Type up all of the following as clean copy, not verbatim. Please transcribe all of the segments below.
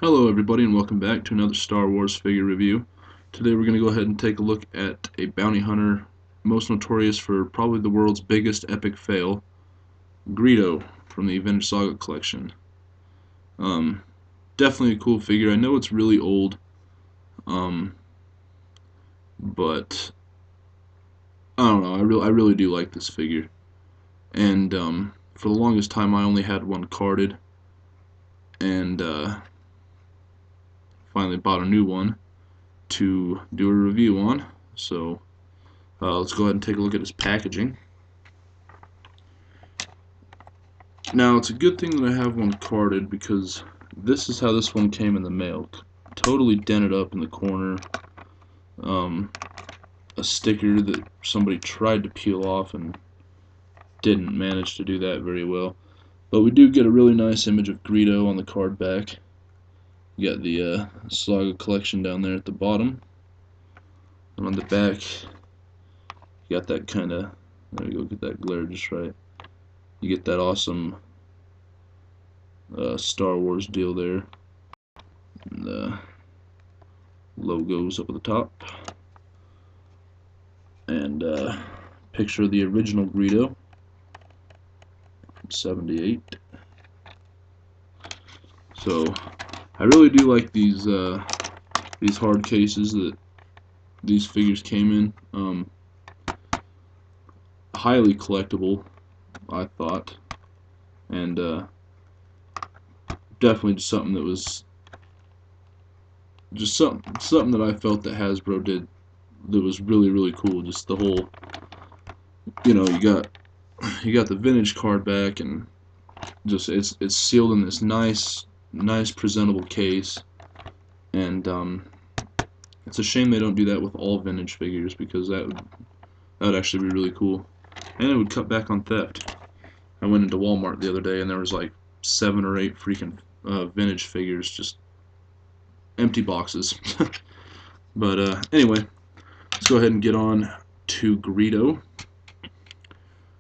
Hello everybody and welcome back to another Star Wars figure review. Today we're going to go ahead and take a look at a bounty hunter most notorious for probably the world's biggest epic fail, Greedo from the Vintage Saga collection. Um, Definitely a cool figure. I know it's really old, but I don't know, I really do like this figure. And for the longest time I only had one carded, and finally bought a new one to do a review on. So let's go ahead and take a look at his packaging. Now, it's a good thing that I have one carded because this is how this one came in the mail. Totally dented up in the corner. Um, a sticker that somebody tried to peel off and didn't manage to do that very well. But we do get a really nice image of Greedo on the card back. You got the Saga collection down there at the bottom. And on the back, you got that kind of, there you go, get that glare just right. You get that awesome Star Wars deal there. And the logos up at the top. And picture of the original Greedo, 78. So I really do like these hard cases that these figures came in. Highly collectible, I thought, and definitely just something that was just something that I felt that Hasbro did that was really cool. Just the whole, you got the vintage card back, and just it's sealed in this nice presentable case, and it's a shame they don't do that with all vintage figures, because that would actually be really cool, and it would cut back on theft. I went into Walmart the other day and there was like 7 or 8 freaking vintage figures, just empty boxes. But anyway, let's go ahead and get on to Greedo,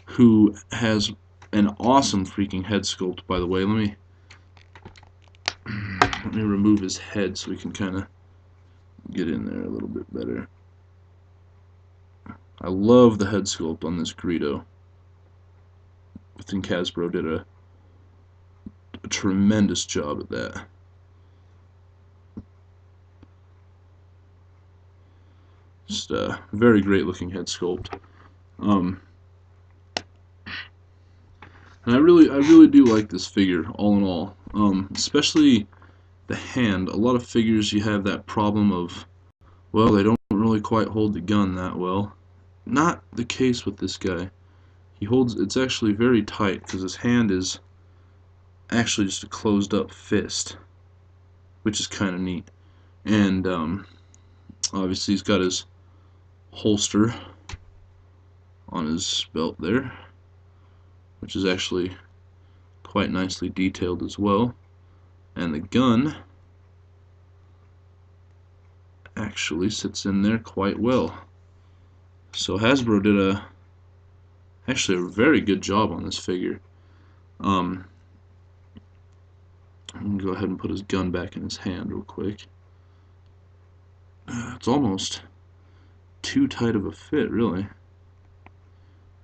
who has an awesome freaking head sculpt, by the way. Let me remove his head so we can kind of get in there a little bit better. I love the head sculpt on this Greedo. I think Hasbro did a tremendous job at that. Just a very great looking head sculpt. And I really do like this figure, all in all. Especially the hand. A lot of figures you have that problem of, well, they don't really quite hold the gun that well. Not the case with this guy. It's actually very tight because his hand is actually just a closed up fist, which is kind of neat. And obviously he's got his holster on his belt there, which is actually quite nicely detailed as well. And the gun actually sits in there quite well. So Hasbro did actually a very good job on this figure. I'm gonna go ahead and put his gun back in his hand real quick. It's almost too tight of a fit, really.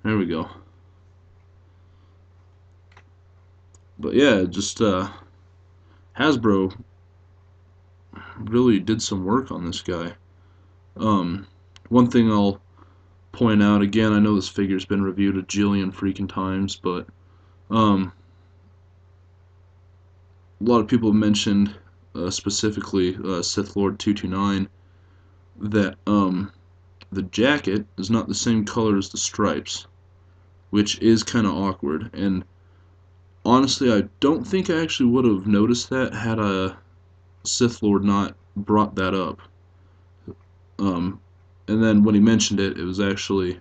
There we go. But yeah, just Hasbro really did some work on this guy. One thing I'll point out, again, I know this figure's been reviewed a jillion freaking times, but a lot of people have mentioned, specifically Sith Lord 229, that the jacket is not the same color as the stripes, which is kind of awkward. And honestly, I don't think I actually would have noticed that had a Sith Lord not brought that up. And then when he mentioned it, it was actually,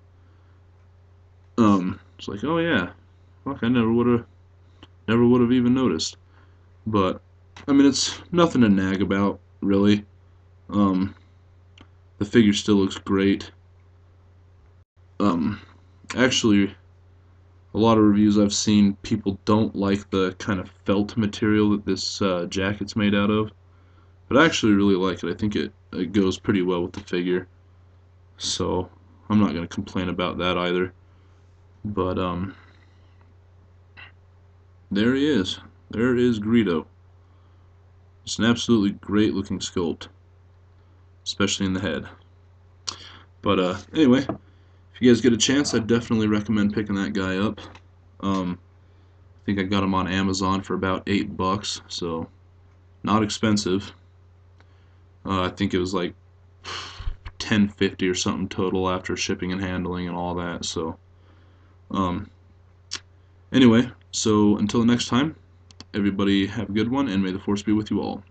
it's like, oh yeah, fuck, I never would have even noticed. But I mean, it's nothing to nag about, really. Um, the figure still looks great. Actually, a lot of reviews I've seen, people don't like the kind of felt material that this jacket's made out of. But I actually really like it. I think it goes pretty well with the figure. So I'm not going to complain about that either. But there he is. There is Greedo. It's an absolutely great looking sculpt, especially in the head. But anyway, if you guys get a chance, I definitely recommend picking that guy up. I think I got him on Amazon for about $8, so not expensive. I think it was like $10.50 or something total after shipping and handling and all that. So um, anyway, so until next time, everybody have a good one, and may the force be with you all.